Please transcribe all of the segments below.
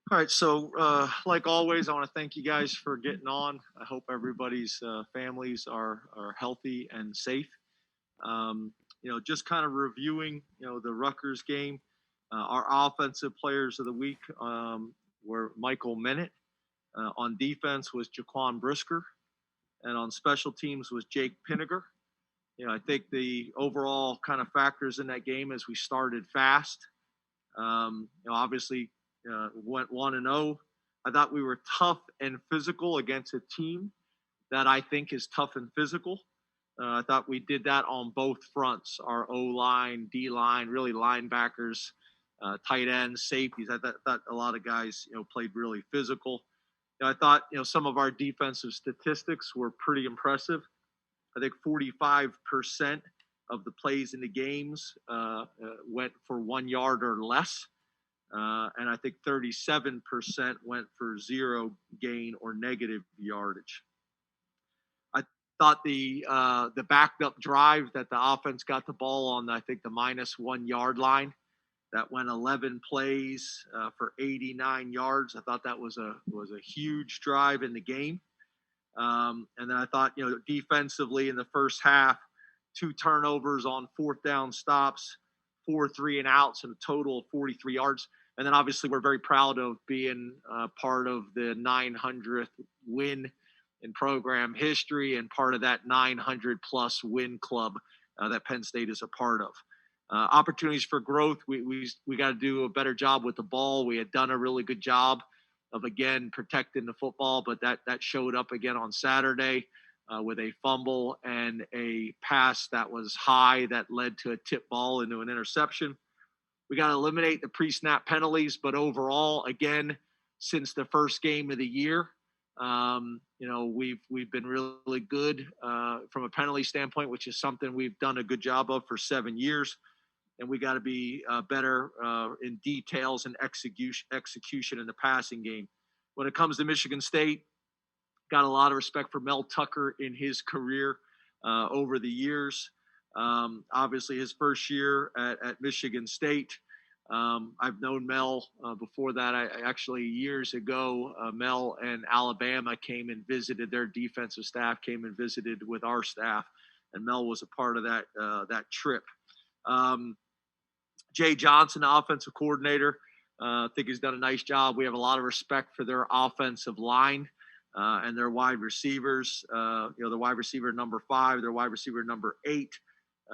All right, so like always, I want to thank you guys for getting on. I hope everybody's families are healthy and safe. Just kind of reviewing, the Rutgers game. Our offensive players of the week were Michael Menet. On defense was Jaquan Brisker, and on special teams was Jake Pinniger. I think the overall kind of factors in that game is we started fast. Obviously went 1-0. I thought we were tough and physical against a team that I think is tough and physical. I thought we did that on both fronts, our O-line, D-line, really linebackers, tight ends, safeties. I thought a lot of guys, played really physical. I thought, some of our defensive statistics were pretty impressive. I think 45% of the plays in the games went for 1 yard or less. And I think 37% went for zero gain or negative yardage. I thought the backed up drive that the offense got the ball on, I think the -1 yard line, that went 11 plays for 89 yards. I thought that was a huge drive in the game. And then I thought, defensively in the first half, 2 turnovers on 4th down stops, 4 3 and outs, and a total of 43 yards. And then obviously we're very proud of being part of the 900th win in program history and part of that 900 plus win club that Penn State is a part of. Opportunities for growth. We got to do a better job with the ball. We had done a really good job of, again, protecting the football, but that showed up again on Saturday with a fumble and a pass that was high that led to a tip ball into an interception. We got to eliminate the pre-snap penalties, but overall, again, since the first game of the year, we've been really good from a penalty standpoint, which is something we've done a good job of for 7 years. And we got to be better in details and execution in the passing game. When it comes to Michigan State, got a lot of respect for Mel Tucker in his career over the years. Obviously, his first year at Michigan State. I've known Mel before that. I actually, years ago, Mel and Alabama came and visited. Their defensive staff came and visited with our staff, and Mel was a part of that trip. Jay Johnson, the offensive coordinator, I think he's done a nice job. We have a lot of respect for their offensive line and their wide receivers. The wide receiver number 5, their wide receiver number 8,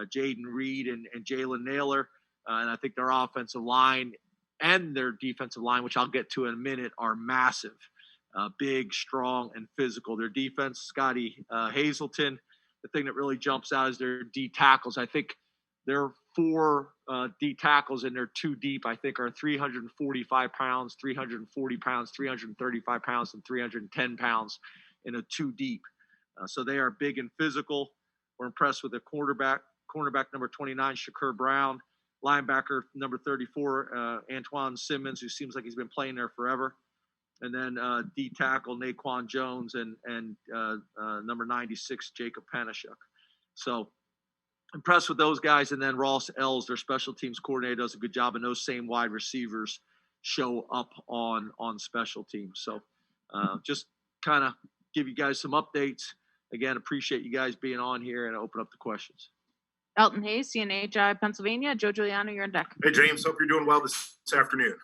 Jaden Reed and Jalen Naylor. And I think their offensive line and their defensive line, which I'll get to in a minute, are massive, big, strong, and physical. Their defense, Scotty Hazelton, the thing that really jumps out is their D tackles. I think their 4 D tackles and their 2 deep, I think, are 345 pounds, 340 pounds, 335 pounds, and 310 pounds in a 2 deep. So they are big and physical. We're impressed with the cornerback number 29, Shakur Brown, linebacker number 34, Antoine Simmons, who seems like he's been playing there forever. And then D tackle Naquan Jones and number 96, Jacob Panashuk. So impressed with those guys. And then Ross Ells, their special teams coordinator, does a good job. And those same wide receivers show up on special teams. So just kind of give you guys some updates. Again, appreciate you guys being on here and open up the questions. Elton Hayes, CNHI, Pennsylvania. Joe Giuliano, you're on deck. Hey, James. Hope you're doing well this afternoon.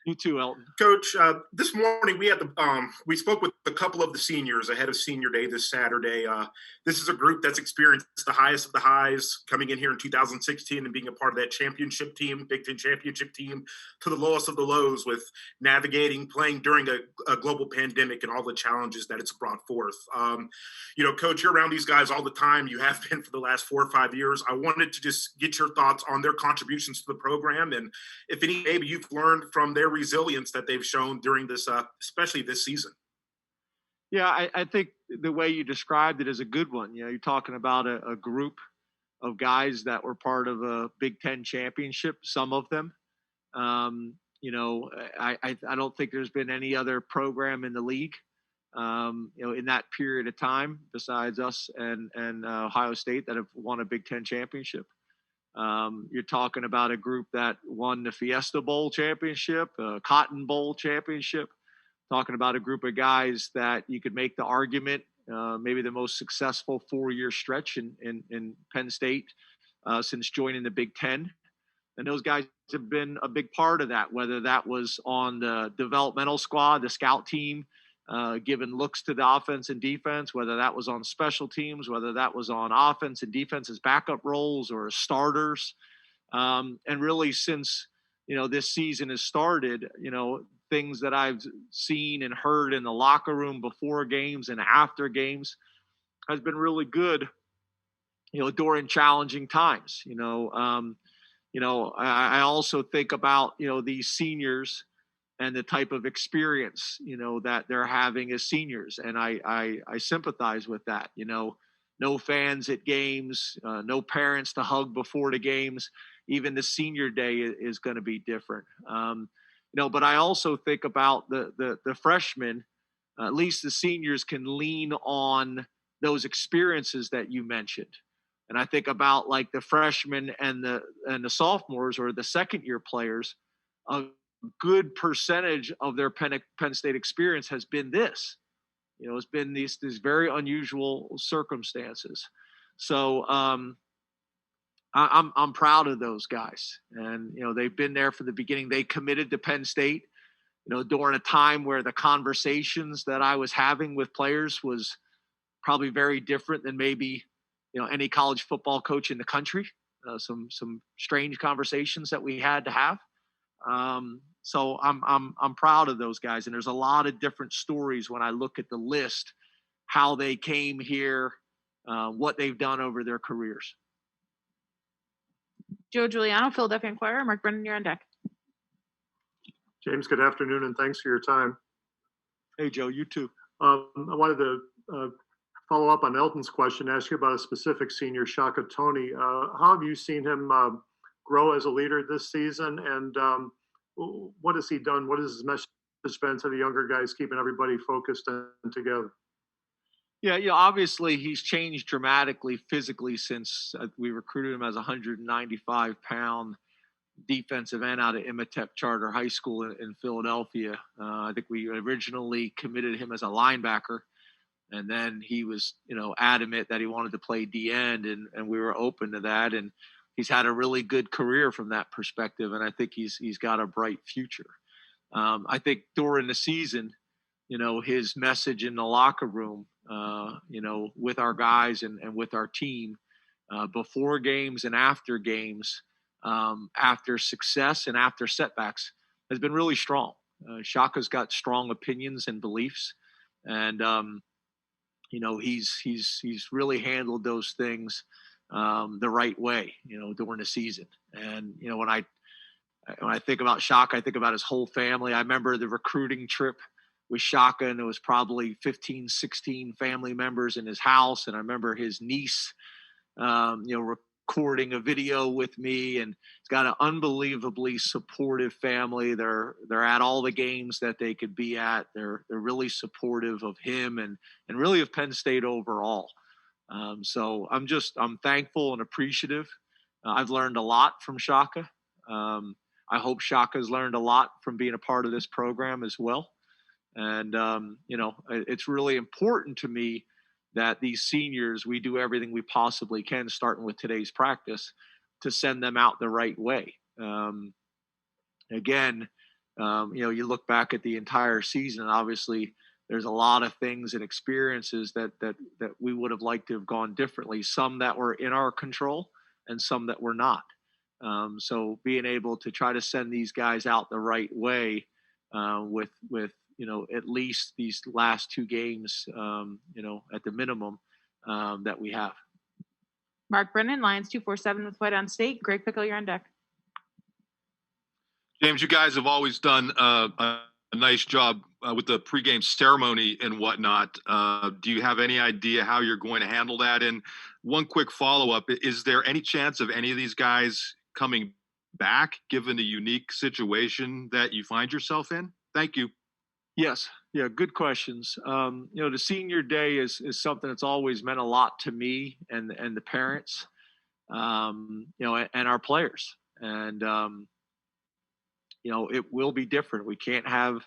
You too, Elton. Coach, this morning we spoke with a couple of the seniors ahead of Senior Day this Saturday. This is a group that's experienced the highest of the highs, coming in here in 2016 and being a part of that championship team, Big Ten championship team, to the lowest of the lows with navigating, playing during a global pandemic and all the challenges that it's brought forth. Coach, you're around these guys all the time. You have been for the last 4 or 5 years. I wanted to just get your thoughts on their contributions to the program and if any, maybe you've learned from their resilience that they've shown during this, especially this season. Yeah, I think the way you described it is a good one. You're talking about a group of guys that were part of a Big Ten championship, some of them. I don't think there's been any other program in the league, in that period of time besides us and Ohio State that have won a Big Ten championship. You're talking about a group that won the Fiesta Bowl championship, Cotton Bowl championship. Talking about a group of guys that you could make the argument, maybe the most successful 4-year stretch in Penn State since joining the Big Ten. And those guys have been a big part of that, whether that was on the developmental squad, the scout team, giving looks to the offense and defense, whether that was on special teams, whether that was on offense and defense as backup roles or as starters. And really since, this season has started, things that I've seen and heard in the locker room before games and after games has been really good, during challenging times. I also think about, these seniors and the type of experience, that they're having as seniors. And I sympathize with that, no fans at games, no parents to hug before the games. Even the senior day is going to be different. But I also think about the freshmen, at least the seniors can lean on those experiences that you mentioned. And I think about like the freshmen and the sophomores or the second year players, a good percentage of their Penn State experience has been this. It's been these very unusual circumstances. So I'm proud of those guys, and they've been there from the beginning. They committed to Penn State, during a time where the conversations that I was having with players was probably very different than maybe any college football coach in the country. Some strange conversations that we had to have. So I'm proud of those guys, and there's a lot of different stories when I look at the list, how they came here, what they've done over their careers. Joe Giuliano, Philadelphia Inquirer. Mark Brennan, you're on deck. James, good afternoon, and thanks for your time. Hey, Joe, you too. I wanted to follow up on Elton's question, ask you about a specific senior, Shaka Toney. How have you seen him grow as a leader this season, and what has he done? What has his message been to the younger guys, keeping everybody focused and together? Yeah, obviously he's changed dramatically physically since we recruited him as a 195-pound defensive end out of Imatep Charter High School in Philadelphia. I think we originally committed him as a linebacker, and then he was, adamant that he wanted to play D-end, and we were open to that. And he's had a really good career from that perspective, and I think he's got a bright future. I think during the season, his message in the locker room, with our guys and with our team, before games and after games, after success and after setbacks, has been really strong. Shaka's got strong opinions and beliefs, and he's really handled those things the right way, during the season. And when I think about Shaka, I think about his whole family. I remember the recruiting trip with Shaka, and it was probably 15, 16 family members in his house. And I remember his niece, recording a video with me, and he's got an unbelievably supportive family. They're at all the games that they could be at. They're really supportive of him and really of Penn State overall. So I'm thankful and appreciative. I've learned a lot from Shaka. I hope Shaka's learned a lot from being a part of this program as well. And, it's really important to me that these seniors, we do everything we possibly can, starting with today's practice, to send them out the right way. Again, you look back at the entire season, obviously there's a lot of things and experiences that we would have liked to have gone differently, some that were in our control and some that were not. So being able to try to send these guys out the right way, with at least these last two games, at the minimum, that we have. Mark Brennan, Lions 247 with White on State. Greg Pickle, you're on deck. James, you guys have always done a nice job with the pregame ceremony and whatnot. Do you have any idea how you're going to handle that? And one quick follow-up, is there any chance of any of these guys coming back, given the unique situation that you find yourself in? Thank you. Yes. Yeah. Good questions. The senior day is something that's always meant a lot to me and the parents. and our players. And it will be different. We can't have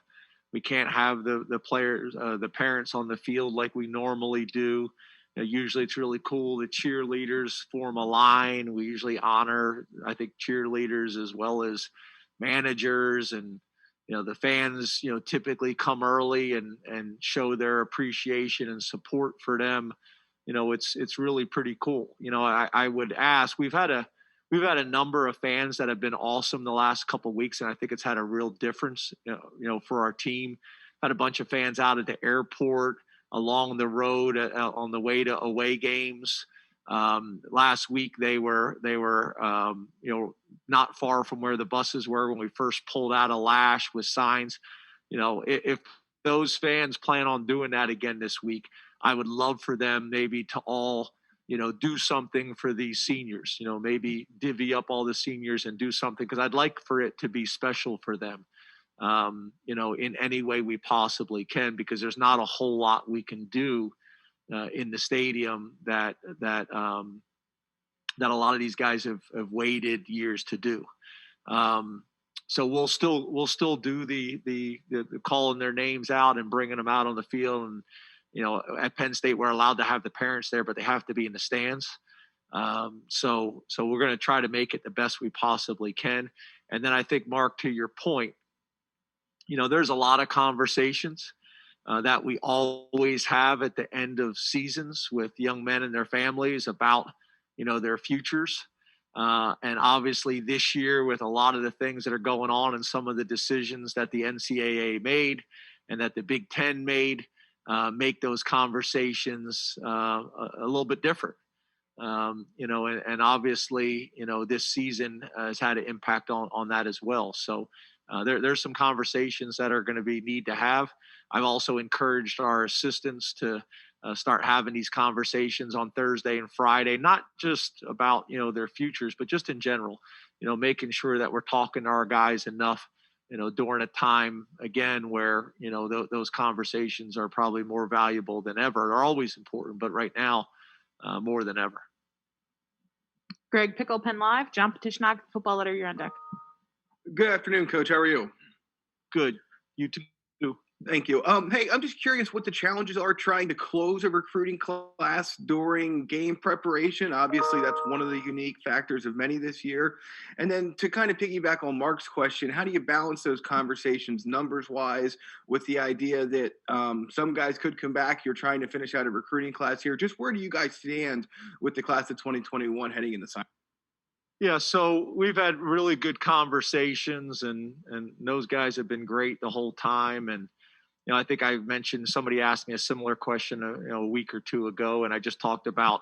the players, the parents on the field like we normally do. Usually it's really cool. The cheerleaders form a line. We usually honor, I think, cheerleaders as well as managers, and the fans typically come early and show their appreciation and support for them. It's really pretty cool. I would ask, we've had a number of fans that have been awesome the last couple of weeks, and I think it's had a real difference for our team. Had a bunch of fans out at the airport, along the road, on the way to away games. Last week they were not far from where the buses were when we first pulled out of Lash with signs. If those fans plan on doing that again this week, I would love for them maybe to all do something for these seniors. Maybe divvy up all the seniors and do something, because I'd like for it to be special for them. In any way we possibly can, because there's not a whole lot we can do in the stadium that a lot of these guys have waited years to do. So we'll still do the calling their names out and bringing them out on the field. And at Penn State we're allowed to have the parents there, but they have to be in the stands. So we're going to try to make it the best we possibly can. And then I think, Mark, to your point, there's a lot of conversations that we always have at the end of seasons with young men and their families about, their futures. And obviously this year, with a lot of the things that are going on and some of the decisions that the NCAA made and that the Big Ten made, make those conversations a little bit different. And obviously, this season has had an impact on that as well. So there's some conversations that are going to need to have. I've also encouraged our assistants to start having these conversations on Thursday and Friday, not just about, their futures, but just in general, making sure that we're talking to our guys enough, during a time, again, where, those conversations are probably more valuable than ever. They're always important, but right now, more than ever. Greg Pickle, Penn Live. John Petishnock, Football Letter, you're on deck. Good afternoon, Coach. How are you? Good. You too. Thank you. Hey, I'm just curious what the challenges are trying to close a recruiting class during game preparation. Obviously, that's one of the unique factors of many this year. And then to kind of piggyback on Mark's question, how do you balance those conversations numbers-wise with the idea that some guys could come back? You're trying to finish out a recruiting class here. Just where do you guys stand with the class of 2021 heading into summer? Yeah, so we've had really good conversations, and those guys have been great the whole time. And I think I mentioned, somebody asked me a similar question a week or two ago, and I just talked about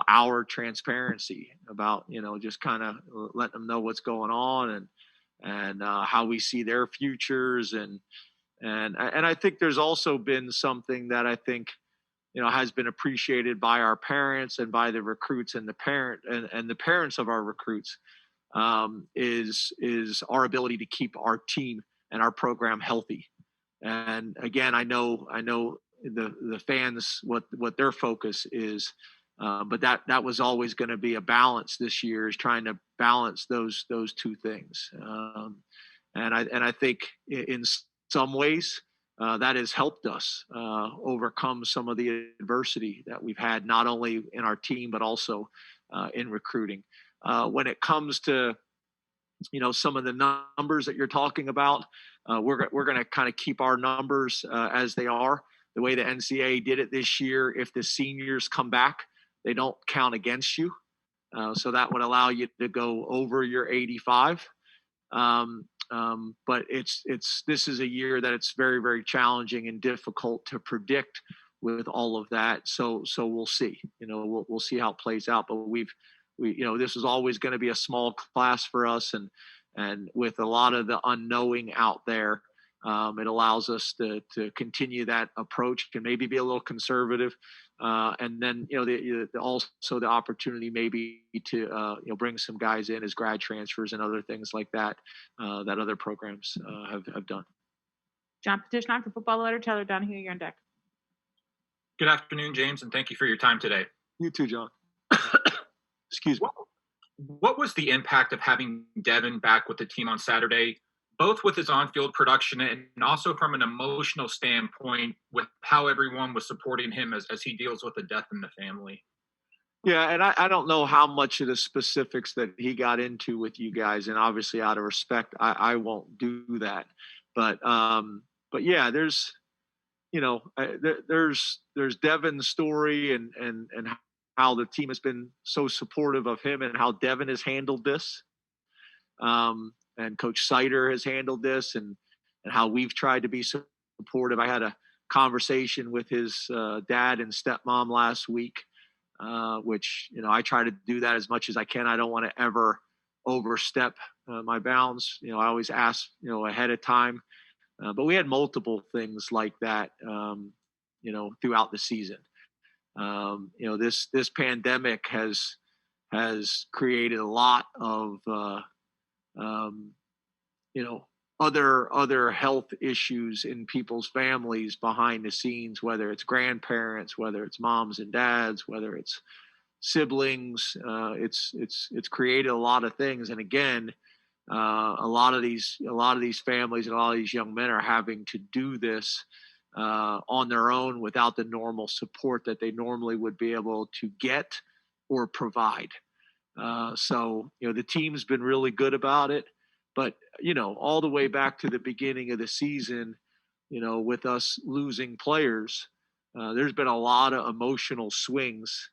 our transparency, about just kind of letting them know what's going on and how we see their futures, and I think there's also been something that I think has been appreciated by our parents and by the recruits and the parents of our recruits, is our ability to keep our team and our program healthy. And again, I know the fans what their focus is, but that was always going to be a balance this year, is trying to balance those two things. And I think in some ways that has helped us overcome some of the adversity that we've had, not only in our team but also in recruiting. When it comes to some of the numbers that you're talking about, we're going to kind of keep our numbers as they are. The way the NCAA did it this year, if the seniors come back, they don't count against you. So that would allow you to go over your 85. But this is a year that it's very, very challenging and difficult to predict with all of that. So we'll see. We'll see how it plays out. But this is always going to be a small class for us, and with a lot of the unknowing out there, it allows us to continue that approach, and maybe be a little conservative, and then also the opportunity maybe to bring some guys in as grad transfers and other things like that that other programs have done. John Petishnock for Football Letter. Tyler Donahue, you're on deck. Good afternoon, James, and thank you for your time today. You too, John. Excuse me. what was the impact of having Devin back with the team on Saturday, both with his on-field production and also from an emotional standpoint with how everyone was supporting him as he deals with the death in the family? Yeah, and I don't know how much of the specifics that he got into with you guys, and obviously out of respect, I won't do that. But yeah, there's there's Devin's story and how the team has been so supportive of him and how Devin has handled this, and Coach Sider has handled this, and how we've tried to be supportive. I had a conversation with his dad and stepmom last week. Which, I try to do that as much as I can. I don't want to ever overstep my bounds. I always ask, ahead of time. But we had multiple things like that, throughout the season. This pandemic has created a lot of, other health issues in people's families behind the scenes, whether it's grandparents, whether it's moms and dads, whether it's siblings. It's created a lot of things. And again, a lot of these families and a lot of these young men are having to do this on their own without the normal support that they normally would be able to get or provide. So the team's been really good about it. But, all the way back to the beginning of the season, with us losing players, there's been a lot of emotional swings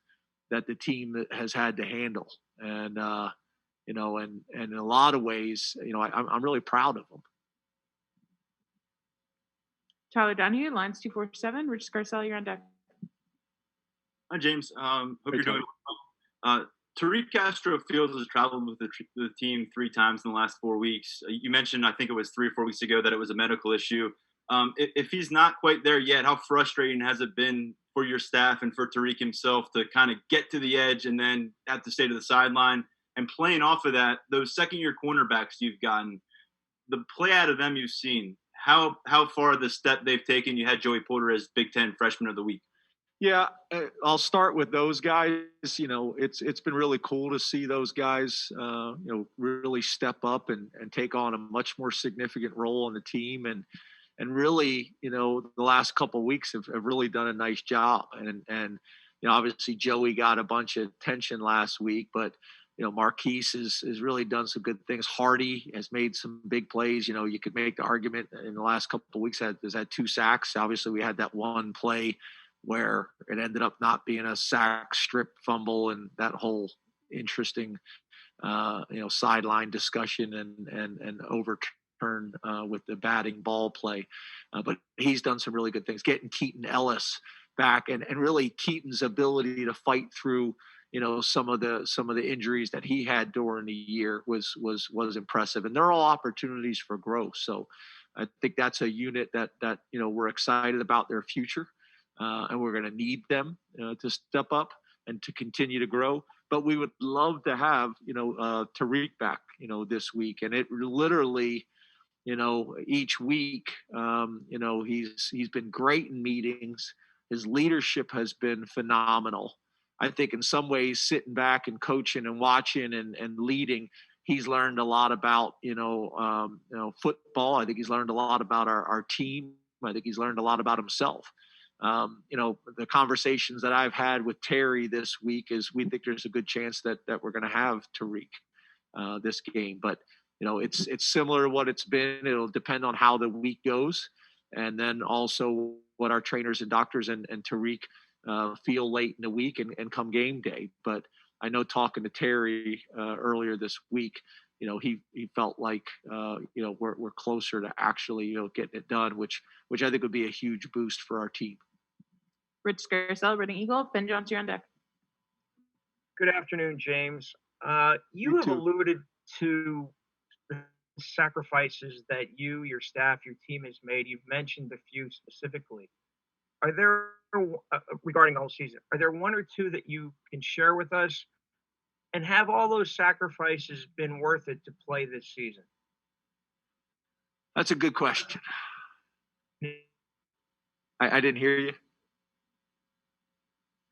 that the team has had to handle. And, and in a lot of ways, I'm really proud of them. Tyler Donahue, lines 247. Rich Scarcella, you're on deck. Hi, James. Hope you're doing well. Tariq Castro-Fields has traveled with the team 3 times in the last 4 weeks. You mentioned, I think it was 3 or 4 weeks ago, that it was a medical issue. If he's not quite there yet, how frustrating has it been for your staff and for Tariq himself to kind of get to the edge and then have to stay to the sideline? And playing off of that, those second-year cornerbacks you've gotten, the play out of them you've seen, how far the step they've taken? You had Joey Porter as Big Ten Freshman of the Week. Yeah, I'll start with those guys. It's been really cool to see those guys, really step up and take on a much more significant role on the team. And really, the last couple of weeks have really done a nice job. And obviously Joey got a bunch of attention last week, but Marquise has really done some good things. Hardy has made some big plays. You could make the argument in the last couple of weeks has had 2 sacks. Obviously, we had that one play where it ended up not being a sack, strip, fumble, and that whole interesting, sideline discussion and overturn with the batting ball play. But he's done some really good things. Getting Keaton Ellis back and really Keaton's ability to fight through some of the injuries that he had during the year was impressive, and they're all opportunities for growth. So I think that's a unit that we're excited about their future, and we're going to need them to step up and to continue to grow. But we would love to have Tariq back this week, and it literally each week he's been great in meetings. His leadership has been phenomenal. I think in some ways, sitting back and coaching and watching and leading, he's learned a lot about, football. I think he's learned a lot about our team. I think he's learned a lot about himself. The conversations that I've had with Terry this week is we think there's a good chance that we're going to have Tariq this game. But, it's similar to what it's been. It'll depend on how the week goes. And then also what our trainers and doctors and Tariq feel late in the week and come game day. But I know talking to Terry earlier this week, he felt like we're closer to actually getting it done, which I think would be a huge boost for our team. Rich Scarcella, Reading Eagle. Ben Jones, you're on deck. Good afternoon, James. You have alluded to the sacrifices that you, your staff, your team has made. You've mentioned a few specifically. Are there, regarding the whole season, are there 1 or 2 that you can share with us? And have all those sacrifices been worth it to play this season? That's a good question. I didn't hear you.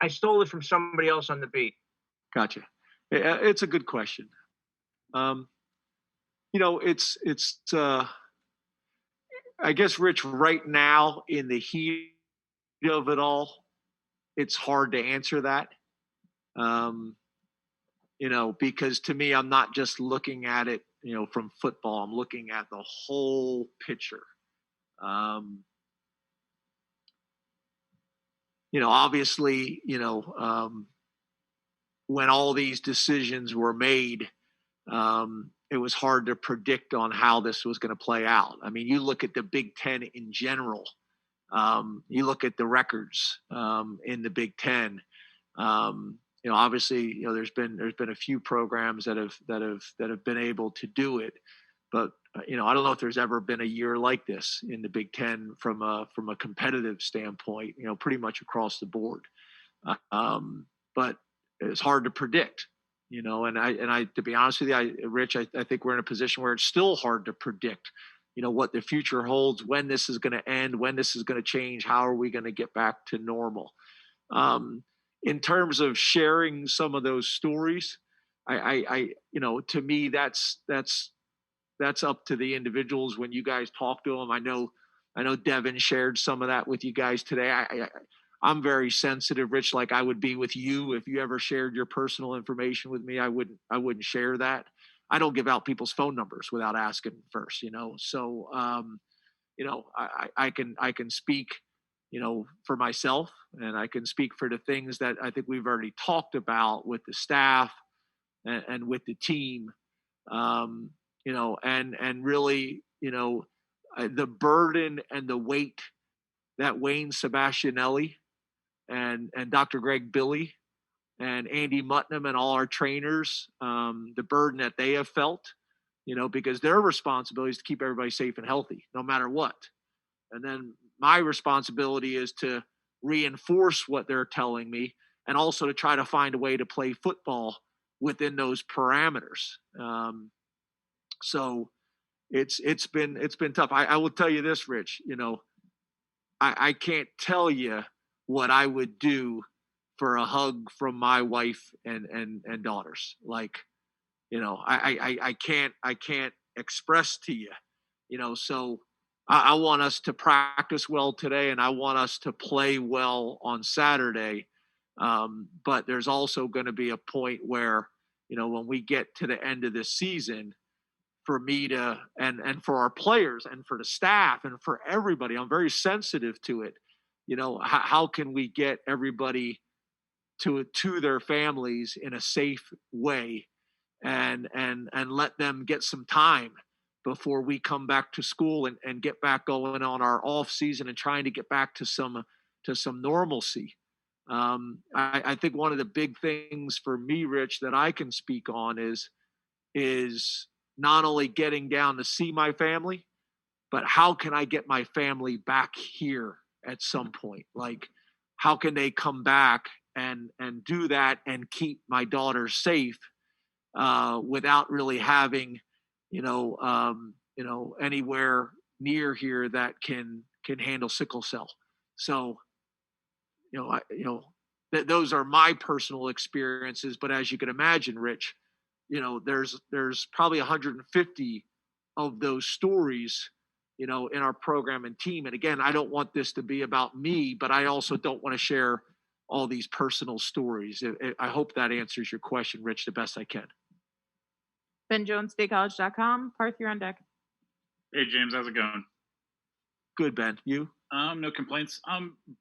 I stole it from somebody else on the beat. Gotcha. It's a good question. I guess, Rich, right now in the heat of it all, it's hard to answer that. Because to me, I'm not just looking at it, from football. I'm looking at the whole picture. Obviously, when all these decisions were made, it was hard to predict on how this was going to play out. I mean, you look at the Big Ten in general. You look at the records in the Big Ten. Obviously, there's been a few programs that have been able to do it, but I don't know if there's ever been a year like this in the Big Ten from a competitive standpoint. Pretty much across the board. But it's hard to predict. And I to be honest with you, Rich, I think we're in a position where it's still hard to predict. What the future holds, when this is going to end, when this is going to change, how are we going to get back to normal? In terms of sharing some of those stories, to me, that's up to the individuals when you guys talk to them. I know Devin shared some of that with you guys today. I'm very sensitive, Rich, like I would be with you. If you ever shared your personal information with me, I wouldn't share that. I don't give out people's phone numbers without asking first, So, I can speak, for myself, and I can speak for the things that I think we've already talked about with the staff and with the team, and really, the burden and the weight that Wayne Sebastianelli and Dr. Greg Billy and Andy Mutnam and all our trainers, the burden that they have felt, because their responsibility is to keep everybody safe and healthy, no matter what. And then my responsibility is to reinforce what they're telling me and also to try to find a way to play football within those parameters. So it's been tough. I will tell you this, Rich, I can't tell you what I would do for a hug from my wife and daughters. Like, I can't express to you, so I want us to practice well today, and I want us to play well on Saturday. But there's also going to be a point where, when we get to the end of this season, for me to, and for our players and for the staff and for everybody, I'm very sensitive to it. How can we get everybody to their families in a safe way and let them get some time before we come back to school and get back going on our off season and trying to get back to some normalcy. I think one of the big things for me, Rich, that I can speak on is not only getting down to see my family, but how can I get my family back here at some point? Like, how can they come back and do that and keep my daughter safe without really having, anywhere near here that can handle sickle cell. So, those are my personal experiences. But as you can imagine, Rich, there's probably 150 of those stories, in our program and team. And again, I don't want this to be about me, but I also don't want to share all these personal stories. I hope that answers your question, Rich, the best I can. BenJonesStateCollege.com. Parth, you're on deck. Hey, James, how's it going? Good, Ben. You? No complaints.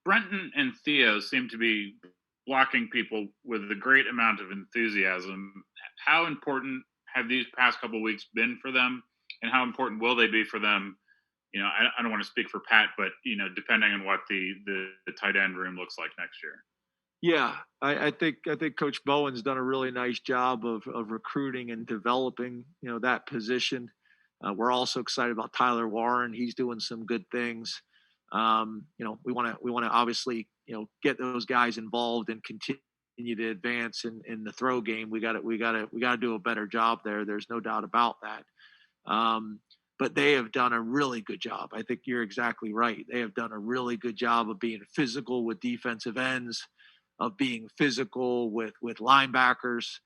Brenton and Theo seem to be blocking people with a great amount of enthusiasm. How important have these past couple of weeks been for them, and how important will they be for them? I don't want to speak for Pat, but depending on what the tight end room looks like next year. Yeah, I think Coach Bowen's done a really nice job of recruiting and developing, that position. We're also excited about Tyler Warren. He's doing some good things. We want to obviously, get those guys involved and continue to advance in the throw game. We got to do a better job there. There's no doubt about that. But they have done a really good job. I think you're exactly right. They have done a really good job of being physical with defensive ends, of being physical with linebackers.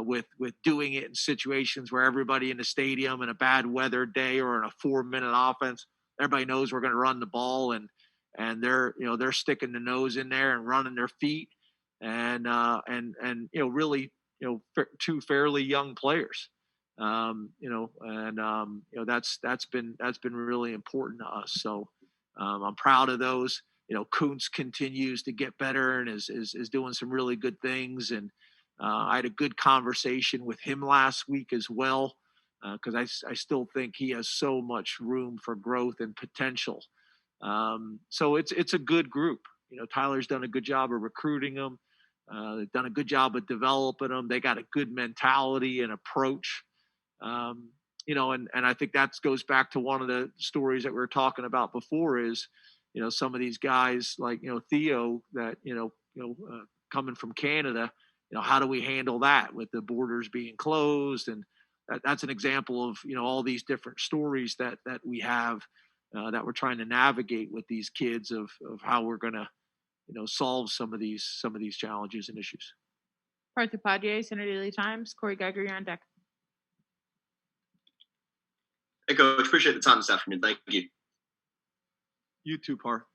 with doing it in situations where everybody in the stadium in a bad weather day or in a 4-minute offense, everybody knows we're going to run the ball, and they're sticking the nose in there and running their feet, and really two fairly young players. That's been really important to us. So I'm proud of those. Kuntz continues to get better and is doing some really good things. And I had a good conversation with him last week as well, because I still think he has so much room for growth and potential. So it's a good group. Tyler's done a good job of recruiting them. They've done a good job of developing them. They got a good mentality and approach. And I think that goes back to one of the stories that we were talking about before is, some of these guys like, Theo that, coming from Canada, how do we handle that with the borders being closed? And that's an example of, all these different stories that we have that we're trying to navigate with these kids of how we're going to, solve some of these challenges and issues. Arthur Padre, Center Daily Times. Corey Geiger, you're on deck. Hey, Coach. Appreciate the time this afternoon. Thank you. You too, Par.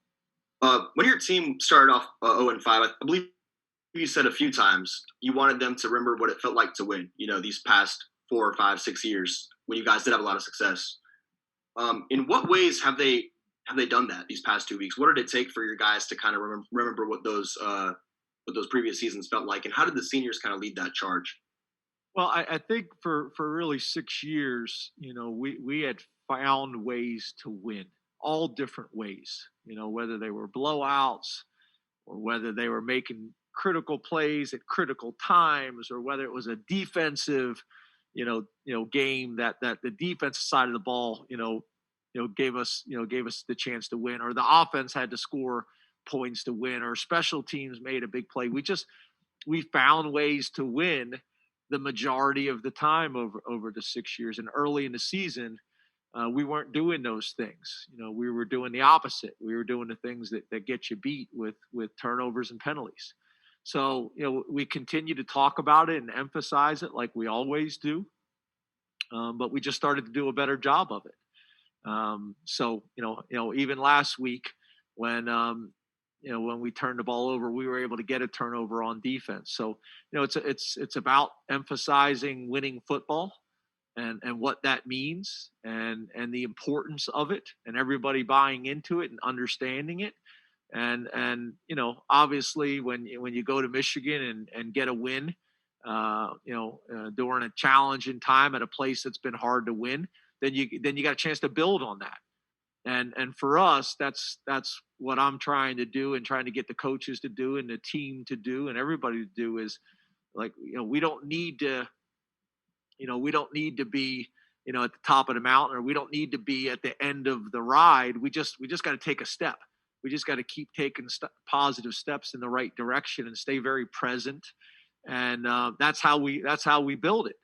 When your team started off 0-5, I believe you said a few times you wanted them to remember what it felt like to win, these past 4 or 5, 6 years when you guys did have a lot of success. In what ways have they done that these past 2 weeks? What did it take for your guys to kind of remember what those previous seasons felt like, and how did the seniors kind of lead that charge? Well, I think for really 6 years, we had found ways to win, all different ways, whether they were blowouts or whether they were making critical plays at critical times, or whether it was a defensive, game that the defensive side of the ball, gave us the chance to win, or the offense had to score points to win, or special teams made a big play. We found ways to win the majority of the time over the 6 years. And early in the season, we weren't doing those things. We were doing the opposite. We were doing the things that get you beat with turnovers and penalties. So, we continue to talk about it and emphasize it like we always do. But we just started to do a better job of it. So, even last week when we turned the ball over, we were able to get a turnover on defense. So, it's about emphasizing winning football and what that means and the importance of it, and everybody buying into it and understanding it. And obviously when you go to Michigan and get a win, during a challenging time at a place that's been hard to win, then you got a chance to build on that. And for us, that's what I'm trying to do, and trying to get the coaches to do and the team to do and everybody to do is, like, we don't need to be, at the top of the mountain, or we don't need to be at the end of the ride. We just got to take a step. We just got to keep taking positive steps in the right direction and stay very present. And that's how we build it.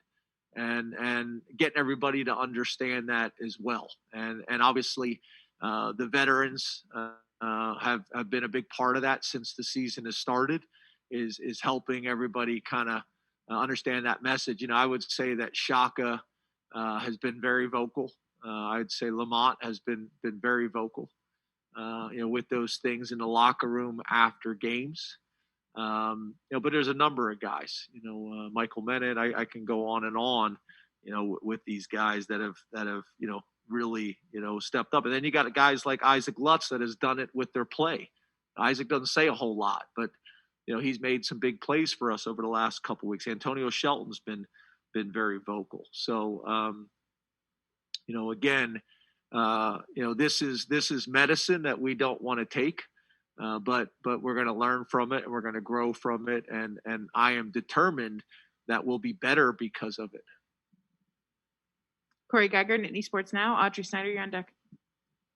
And getting everybody to understand that as well. And obviously the veterans have been a big part of that since the season has started, is helping everybody kind of understand that message. I would say that Shaka has been very vocal. I'd say Lamont has been very vocal, with those things in the locker room after games. But there's a number of guys, Michael Menet, I can go on and on, with these guys that have, really, stepped up. And then you got guys like Isaac Lutz that has done it with their play. Isaac doesn't say a whole lot, but, he's made some big plays for us over the last couple of weeks. Antonio Shelton's been very vocal. So, again, this is medicine that we don't want to take. But we're going to learn from it, and we're going to grow from it. And I am determined that we'll be better because of it. Corey Geiger, Nittany Sports Now. Audrey Snyder, you're on deck.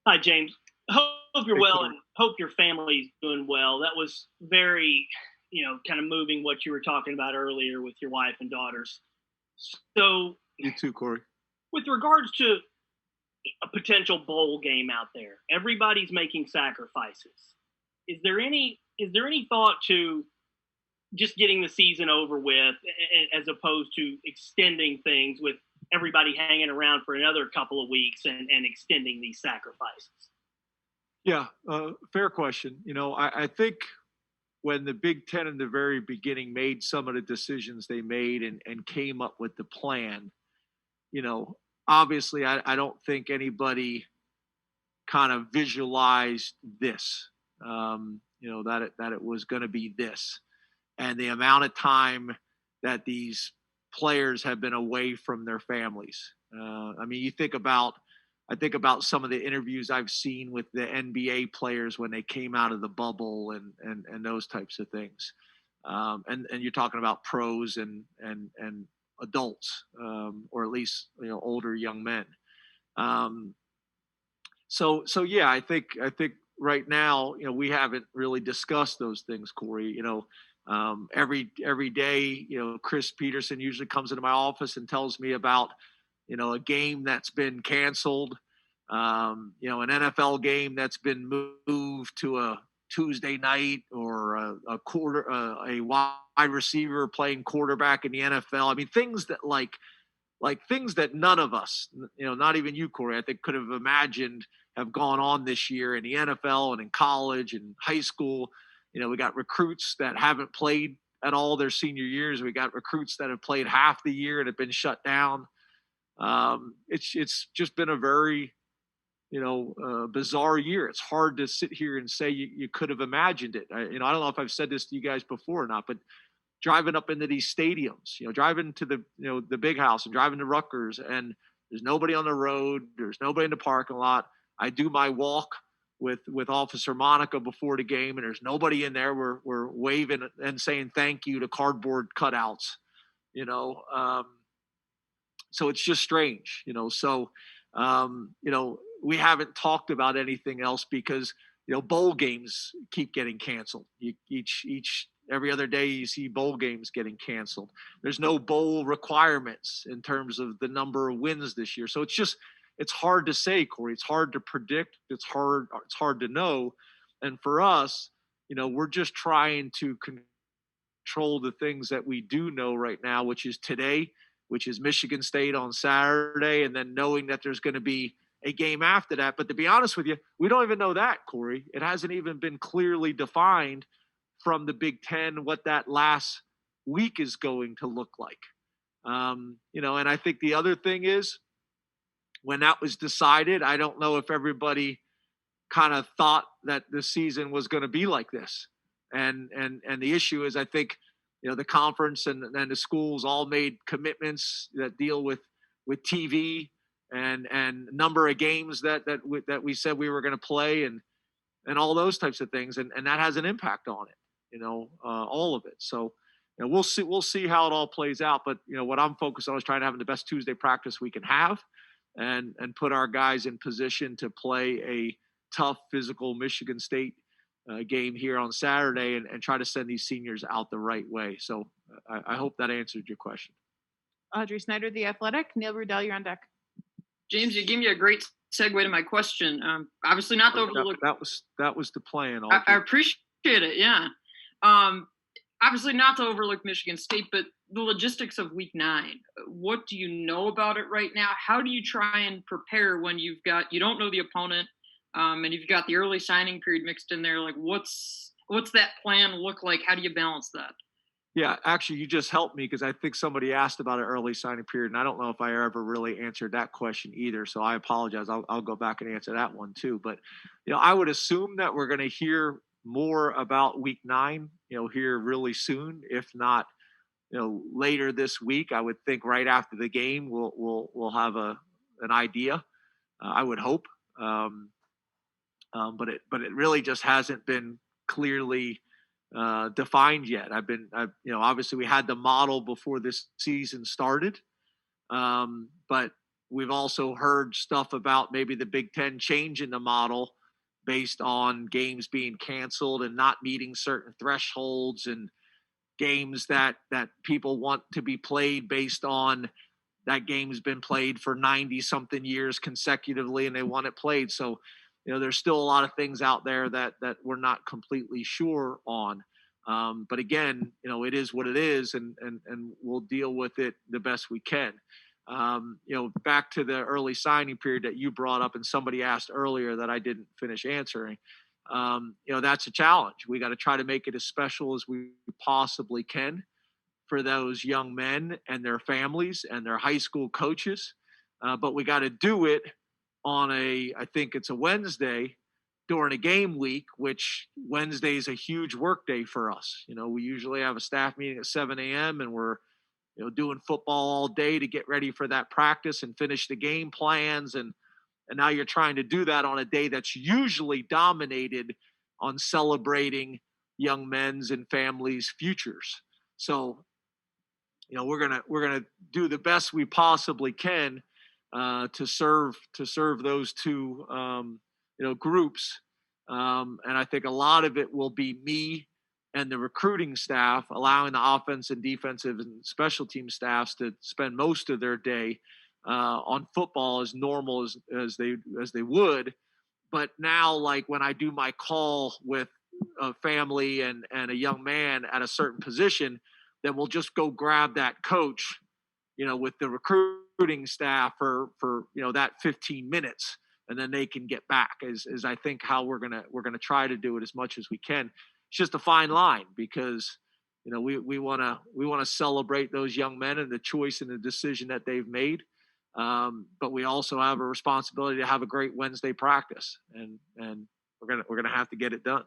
Hi, James. Hope you're well, and hope your family's doing well. That was very, kind of moving what you were talking about earlier with your wife and daughters. So you too, Corey. With regards to a potential bowl game out there, everybody's making sacrifices. Is there any thought to just getting the season over with, as opposed to extending things with everybody hanging around for another couple of weeks and extending these sacrifices? Yeah, fair question. I think when the Big Ten in the very beginning made some of the decisions they made and came up with the plan, obviously I don't think anybody kind of visualized this, that it was going to be this. And the amount of time that these players have been away from their families. I think about some of the interviews I've seen with the NBA players when they came out of the bubble and those types of things. And you're talking about pros and adults, or at least, older young men. So yeah, I think right now, we haven't really discussed those things, Corey. Every day, Chris Peterson usually comes into my office and tells me about, a game that's been canceled, an NFL game that's been moved to a Tuesday night, or a wide receiver playing quarterback in the NFL. I mean, things that like things that none of us, not even you, Corey, I think could have imagined have gone on this year in the NFL and in college and high school. We got recruits that haven't played at all their senior years. We got recruits that have played half the year and have been shut down. It's just been a very, bizarre year. It's hard to sit here and say you could have imagined it. I don't know if I've said this to you guys before or not, but driving up into these stadiums, driving to the big house and driving to Rutgers, and there's nobody on the road. There's nobody in the parking lot. I do my walk with Officer Monica before the game, and there's nobody in there. We're waving and saying thank you to cardboard cutouts, so it's just strange, so, we haven't talked about anything else because, bowl games keep getting canceled. Every other day you see bowl games getting canceled. There's no bowl requirements in terms of the number of wins this year. So it's hard to say, Corey. It's hard to predict. It's hard to know. And for us, we're just trying to control the things that we do know right now, which is today, which is Michigan State on Saturday, and then knowing that there's going to be a game after that. But to be honest with you, we don't even know that, Corey. It hasn't even been clearly defined from the Big Ten what that last week is going to look like. And I think the other thing is, when that was decided, I don't know if everybody kind of thought that the season was going to be like this. And the issue is, I think, the conference and the schools all made commitments that deal with TV and number of games that we said we were going to play and all those types of things. And that has an impact on it, all of it. So, we'll see how it all plays out. But, what I'm focused on is trying to have the best Tuesday practice we can have and put our guys in position to play a tough, physical Michigan State game here on Saturday and try to send these seniors out the right way. So I hope that answered your question. Audrey Snyder, The Athletic. Neil Rudell, you're on deck. James, you gave me a great segue to my question. Obviously not to overlook. That was the plan. I appreciate it. Yeah. Obviously not to overlook Michigan State, but the logistics of Week 9. What do you know about it right now? How do you try and prepare when you don't know the opponent, and you've got the early signing period mixed in there? Like, what's that plan look like? How do you balance that? Yeah, actually, you just helped me because I think somebody asked about an early signing period, and I don't know if I ever really answered that question either. So I apologize. I'll go back and answer that one too. But I would assume that we're going to hear more about Week 9, here really soon, if not, later this week. I would think right after the game we'll have an idea. I would hope, but it really just hasn't been clearly defined yet. Obviously we had the model before this season started, but we've also heard stuff about maybe the Big Ten changing the model based on games being canceled and not meeting certain thresholds, and games that people want to be played based on that game's been played for 90 something years consecutively and they want it played. So, there's still a lot of things out there that we're not completely sure on. But again, it is what it is, and we'll deal with it the best we can. Back to the early signing period that you brought up and somebody asked earlier that I didn't finish answering. That's a challenge. We got to try to make it as special as we possibly can for those young men and their families and their high school coaches. But we got to do it on I think it's a Wednesday during a game week, which Wednesday is a huge work day for us. We usually have a staff meeting at 7 a.m. and we're doing football all day to get ready for that practice and finish the game plans. And now you're trying to do that on a day that's usually dominated on celebrating young men's and families' futures. So, we're gonna do the best we possibly can to serve those two groups. And I think a lot of it will be me and the recruiting staff allowing the offense and defensive and special team staffs to spend most of their day on football as normal as they would. But now, like when I do my call with a family and a young man at a certain position, then we'll just go grab that coach, with the recruiting staff for that 15 minutes, and then they can get back. Is I think how we're gonna try to do it as much as we can. It's just a fine line because we want to celebrate those young men and the choice and the decision that they've made. But we also have a responsibility to have a great Wednesday practice, and we're gonna have to get it done.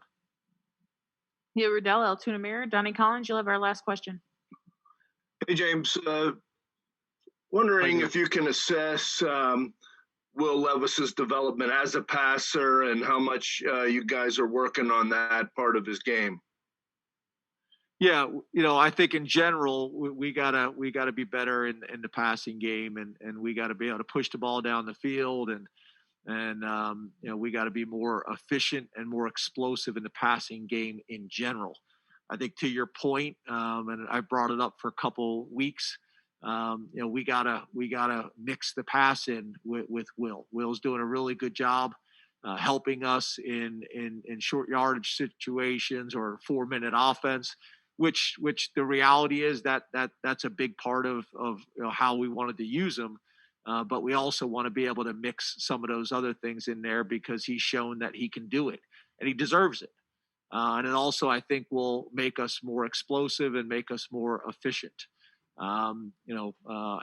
Yeah, Riddell, Altoona Mirror, Donnie Collins, you'll have our last question. Hey, James. Wondering if you can assess Will Levis's development as a passer and how much you guys are working on that part of his game. Yeah, I think in general we gotta be better in the passing game, and we got to be able to push the ball down the field, and we got to be more efficient and more explosive in the passing game in general. I think to your point, and I brought it up for a couple weeks. We gotta mix the pass in with Will. Will's doing a really good job helping us in short yardage situations or 4-minute offense, which the reality is that's a big part of how we wanted to use him. But we also want to be able to mix some of those other things in there because he's shown that he can do it and he deserves it. And it also, I think, will make us more explosive and make us more efficient.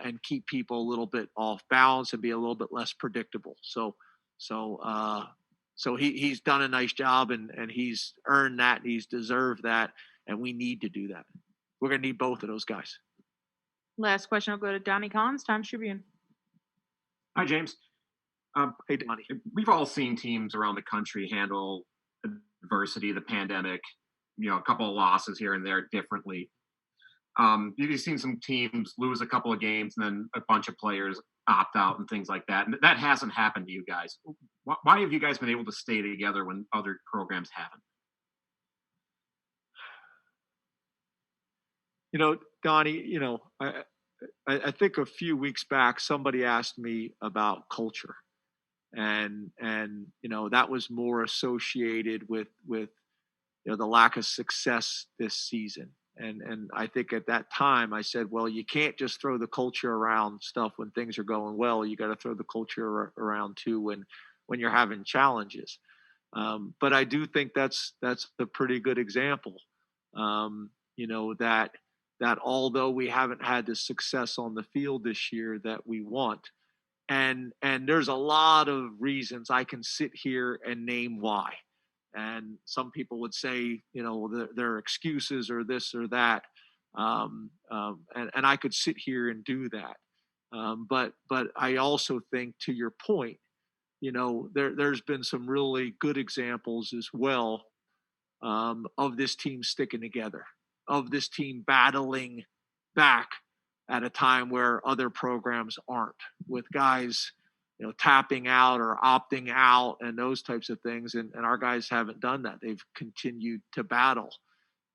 And keep people a little bit off balance and be a little bit less predictable. So he's done a nice job and he's earned that and he's deserved that. And we need to do that. We're going to need both of those guys. Last question will go to Donnie Collins, Times Tribune. Hi, James. Hey, Donnie. We've all seen teams around the country handle adversity, the pandemic, a couple of losses here and there differently. You've seen some teams lose a couple of games and then a bunch of players opt out and things like that. And that hasn't happened to you guys. Why have you guys been able to stay together when other programs haven't? Donnie, I think a few weeks back, somebody asked me about culture and that was more associated with the lack of success this season. And I think at that time I said, well, you can't just throw the culture around stuff when things are going well. You got to throw the culture around too when you're having challenges. But I do think that's a pretty good example. That although we haven't had the success on the field this year that we want, and there's a lot of reasons I can sit here and name why. And some people would say, their excuses or this or that. And I could sit here and do that. But I also think, to your point, there's been some really good examples as well of this team sticking together, of this team battling back at a time where other programs aren't, with guys tapping out or opting out and those types of things. And our guys haven't done that. They've continued to battle.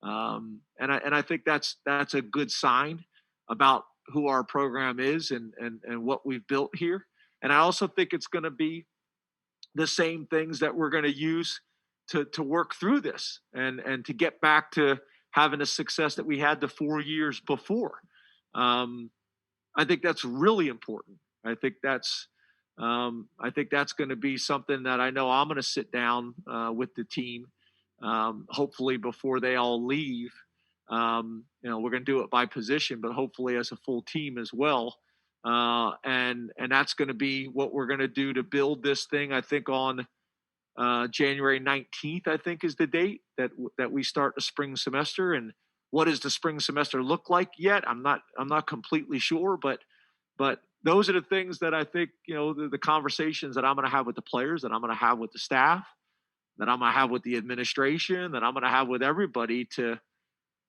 And I think that's a good sign about who our program is and what we've built here. And I also think it's going to be the same things that we're going to use to work through this and to get back to having the success that we had the 4 years before. I think that's really important. I think that's going to be something that I know I'm going to sit down with the team, hopefully before they all leave. We're going to do it by position, but hopefully as a full team as well. And that's going to be what we're going to do to build this thing. I think on January 19th, I think is the date that we start the spring semester. And what does the spring semester look like yet? I'm not completely sure, but those are the things that I think, the conversations that I'm going to have with the players, that I'm going to have with the staff, that I'm going to have with the administration, that I'm going to have with everybody to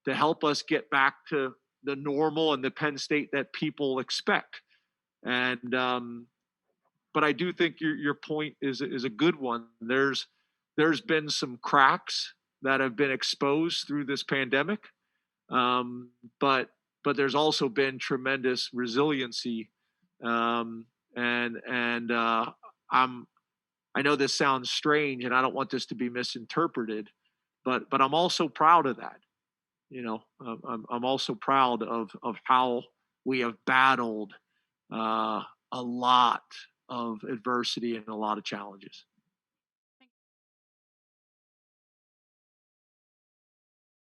help us get back to the normal and the Penn State that people expect. And, but I do think your point is a good one. There's been some cracks that have been exposed through this pandemic. But there's also been tremendous resiliency. I know this sounds strange and I don't want this to be misinterpreted, but I'm also proud of that. I'm also proud of how we have battled a lot of adversity and a lot of challenges.